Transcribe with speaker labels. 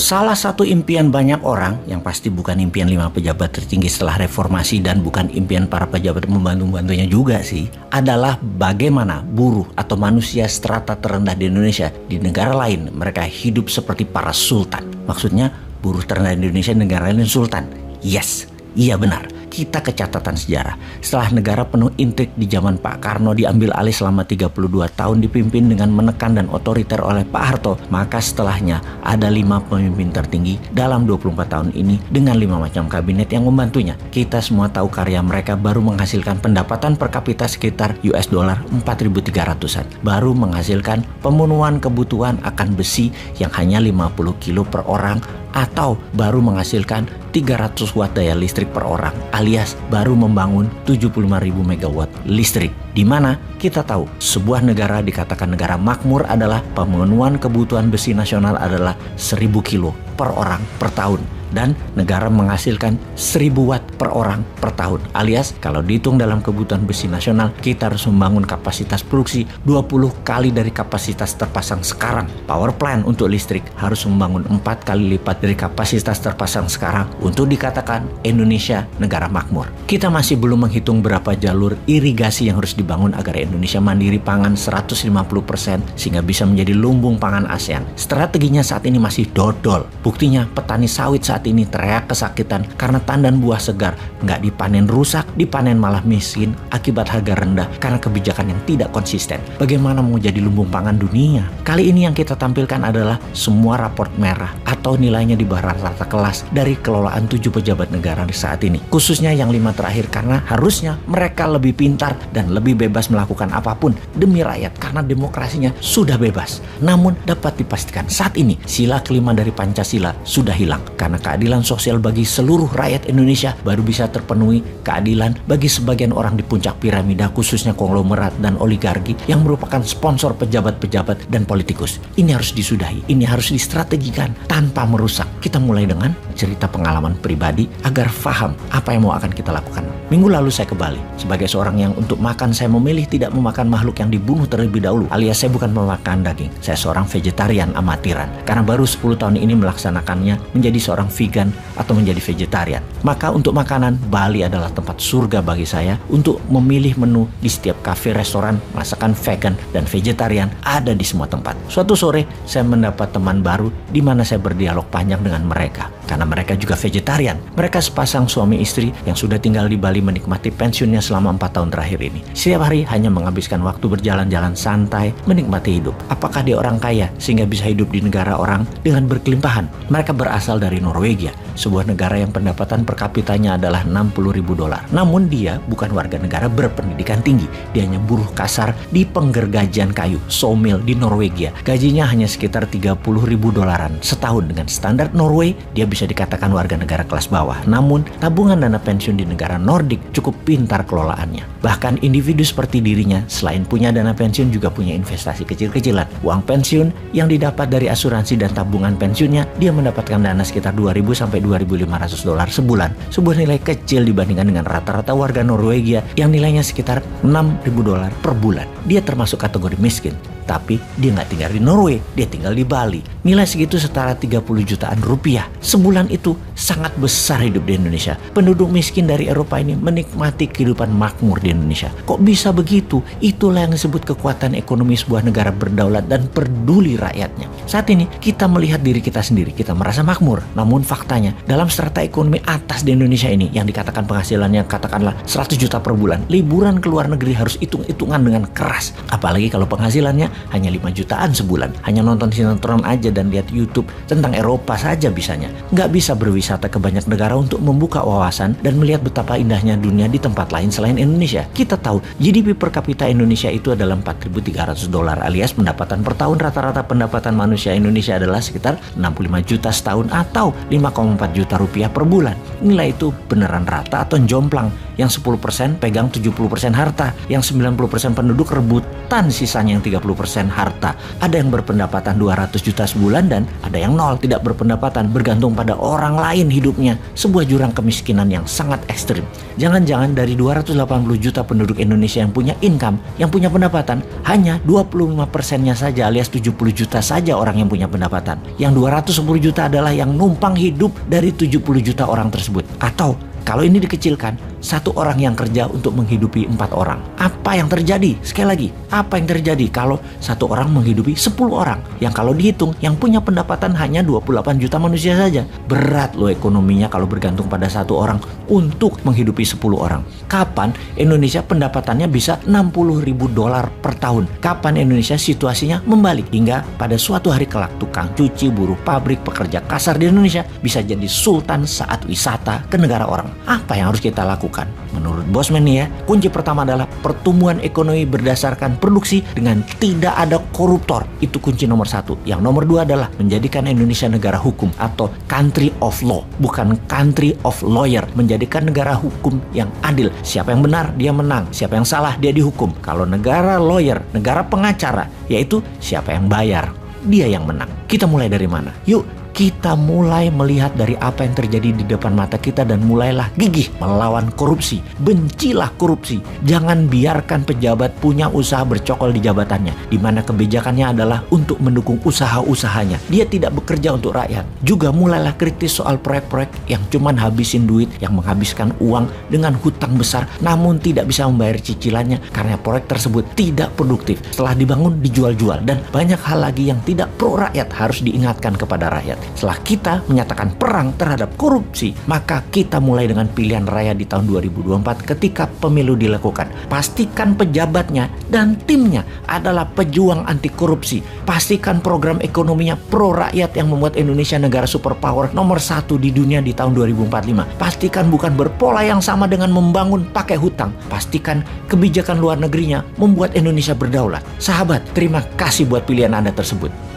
Speaker 1: Salah satu impian banyak orang, yang pasti bukan impian 5 pejabat tertinggi setelah reformasi dan bukan impian para pejabat membantu-bantunya juga sih, adalah bagaimana buruh atau manusia strata terendah di Indonesia di negara lain mereka hidup seperti para sultan. Maksudnya buruh terendah di Indonesia negara lain sultan. Yes, iya benar. Kita ke catatan sejarah. Setelah negara penuh intrik di zaman Pak Karno diambil alih selama 32 tahun dipimpin dengan menekan dan otoriter oleh Pak Harto, maka setelahnya ada 5 pemimpin tertinggi dalam 24 tahun ini dengan 5 macam kabinet yang membantunya. Kita semua tahu karya mereka baru menghasilkan pendapatan per kapita sekitar US dollar 4.300-an. Baru menghasilkan pemenuhan kebutuhan akan besi yang hanya 50 kilo per orang, atau baru menghasilkan 300 watt daya listrik per orang, alias baru membangun 75.000 megawatt listrik. Di mana kita tahu sebuah negara dikatakan negara makmur adalah pemenuhan kebutuhan besi nasional adalah 1.000 kilo per orang per tahun. Dan negara menghasilkan 1.000 watt per orang per tahun, alias kalau dihitung dalam kebutuhan besi nasional, kita harus membangun kapasitas produksi 20 kali dari kapasitas terpasang sekarang. Power plant untuk listrik harus membangun 4 kali lipat dari kapasitas terpasang sekarang untuk dikatakan Indonesia negara makmur. Kita masih belum menghitung berapa jalur irigasi yang harus dibangun agar Indonesia mandiri pangan 150% sehingga bisa menjadi lumbung pangan ASEAN. Strateginya saat ini masih dodol. Buktinya petani sawit saat ini teriak kesakitan karena tandan buah segar nggak dipanen rusak, dipanen malah miskin akibat harga rendah karena kebijakan yang tidak konsisten. Bagaimana mau jadi lumbung pangan dunia? Kali ini yang kita tampilkan adalah semua raport merah atau nilainya di bawah rata kelas dari kelolaan 7 pejabat negara saat ini. Khususnya yang 5 terakhir karena harusnya mereka lebih pintar dan lebih bebas melakukan apapun demi rakyat karena demokrasinya sudah bebas. Namun dapat dipastikan saat ini sila kelima dari Pancasila sudah hilang karena keadilan sosial bagi seluruh rakyat Indonesia baru bisa terpenuhi keadilan bagi sebagian orang di puncak piramida khususnya konglomerat dan oligarki yang merupakan sponsor pejabat-pejabat dan politikus. Ini harus disudahi, ini harus distrategikan tanpa merusak. Kita mulai dengan cerita pengalaman pribadi agar paham apa yang mau akan kita lakukan. Minggu lalu saya ke Bali. Sebagai seorang yang untuk makan saya memilih tidak memakan makhluk yang dibunuh terlebih dahulu, alias saya bukan pemakan daging. Saya seorang vegetarian amatiran karena baru 10 tahun ini melaksanakannya menjadi seorang vegan atau menjadi vegetarian. Maka untuk makanan, Bali adalah tempat surga bagi saya untuk memilih menu di setiap kafe, restoran, masakan vegan dan vegetarian ada di semua tempat. Suatu sore saya mendapat teman baru di mana saya berdialog panjang dengan mereka karena mereka juga vegetarian. Mereka sepasang suami istri yang sudah tinggal di Bali menikmati pensiunnya selama 4 tahun terakhir ini. Setiap hari hanya menghabiskan waktu berjalan-jalan santai, menikmati hidup. Apakah dia orang kaya sehingga bisa hidup di negara orang dengan berkelimpahan? Mereka berasal dari Norwegia, sebuah negara yang pendapatan per kapitanya adalah 60.000 dolar. Namun dia bukan warga negara berpendidikan tinggi. Dia hanya buruh kasar di penggergajian kayu, sawmill di Norwegia. Gajinya hanya sekitar 30.000 dolaran setahun. Dengan standar Norway, dia bisa dikatakan warga negara kelas bawah. Namun, tabungan dana pensiun di negara Nordik cukup pintar kelolaannya. Bahkan individu seperti dirinya, selain punya dana pensiun juga punya investasi kecil-kecilan. Uang pensiun yang didapat dari asuransi dan tabungan pensiunnya, dia mendapatkan dana sekitar 2.000 sampai 2.500 dolar sebulan. Sebuah nilai kecil dibandingkan dengan rata-rata warga Norwegia yang nilainya sekitar 6.000 dolar per bulan. Dia termasuk kategori miskin. Tapi dia nggak tinggal di Norway, dia tinggal di Bali. Nilai segitu setara 30 jutaan rupiah. Sebulan itu sangat besar hidup di Indonesia. Penduduk miskin dari Eropa ini menikmati kehidupan makmur di Indonesia. Kok bisa begitu? Itulah yang disebut kekuatan ekonomi sebuah negara berdaulat dan peduli rakyatnya. Saat ini kita melihat diri kita sendiri, kita merasa makmur. Namun faktanya dalam strata ekonomi atas di Indonesia ini yang dikatakan penghasilannya katakanlah 100 juta per bulan, liburan ke luar negeri harus hitung-hitungan dengan keras. Apalagi kalau penghasilannya hanya 5 jutaan sebulan. Hanya nonton sinetron aja dan lihat YouTube tentang Eropa saja bisanya. Nggak bisa berwisata ke banyak negara untuk membuka wawasan dan melihat betapa indahnya dunia di tempat lain selain Indonesia. Kita tahu GDP per kapita Indonesia itu adalah 4.300 dolar alias pendapatan per tahun. Rata-rata pendapatan manusia Indonesia adalah sekitar 65 juta setahun atau 5,4 juta rupiah per bulan. Nilai itu beneran rata atau jomplang? Yang 10% pegang 70% harta, yang 90% penduduk rebutan sisanya yang 30% harta. Ada yang berpendapatan 200 juta sebulan dan ada yang nol, tidak berpendapatan, bergantung pada orang lain nyiptain hidupnya sebuah jurang kemiskinan yang sangat ekstrim. Jangan-jangan dari 280 juta penduduk Indonesia yang punya income, yang punya pendapatan, hanya 25%-nya saja alias 70 juta saja orang yang punya pendapatan. Yang 210 juta adalah yang numpang hidup dari 70 juta orang tersebut. Atau kalau ini dikecilkan, satu orang yang kerja untuk menghidupi 4 orang. Apa yang terjadi? Sekali lagi, apa yang terjadi kalau satu orang menghidupi 10 orang? Yang kalau dihitung, yang punya pendapatan hanya 28 juta manusia saja. Berat loh ekonominya kalau bergantung pada satu orang untuk menghidupi 10 orang. Kapan Indonesia pendapatannya bisa 60 ribu dolar per tahun? Kapan Indonesia situasinya membalik? Hingga pada suatu hari kelak, tukang cuci, buruh pabrik, pekerja kasar di Indonesia bisa jadi sultan saat wisata ke negara orang. Apa yang harus kita lakukan? Menurut Bosman nih ya, kunci pertama adalah pertumbuhan ekonomi berdasarkan produksi dengan tidak ada koruptor. Itu kunci nomor 1. Yang nomor 2 adalah menjadikan Indonesia negara hukum atau country of law, bukan country of lawyer. Menjadikan negara hukum yang adil. Siapa yang benar, dia menang. Siapa yang salah, dia dihukum. Kalau negara lawyer, negara pengacara, yaitu siapa yang bayar, dia yang menang. Kita mulai dari mana? Yuk, kita mulai melihat dari apa yang terjadi di depan mata kita dan mulailah gigih melawan korupsi. Bencilah korupsi. Jangan biarkan pejabat punya usaha bercokol di jabatannya, di mana kebijakannya adalah untuk mendukung usaha-usahanya. Dia tidak bekerja untuk rakyat. Juga mulailah kritis soal proyek-proyek yang cuman habisin duit, yang menghabiskan uang dengan hutang besar, namun tidak bisa membayar cicilannya karena proyek tersebut tidak produktif. Setelah dibangun, dijual-jual. Dan banyak hal lagi yang tidak pro rakyat harus diingatkan kepada rakyat. Setelah kita menyatakan perang terhadap korupsi, maka kita mulai dengan pilihan raya di tahun 2024 ketika pemilu dilakukan. Pastikan pejabatnya dan timnya adalah pejuang anti korupsi. Pastikan program ekonominya pro rakyat yang membuat Indonesia negara superpower nomor 1 di dunia di tahun 2045. Pastikan bukan berpola yang sama dengan membangun pakai hutang. Pastikan kebijakan luar negerinya membuat Indonesia berdaulat. Sahabat, terima kasih buat pilihan Anda tersebut.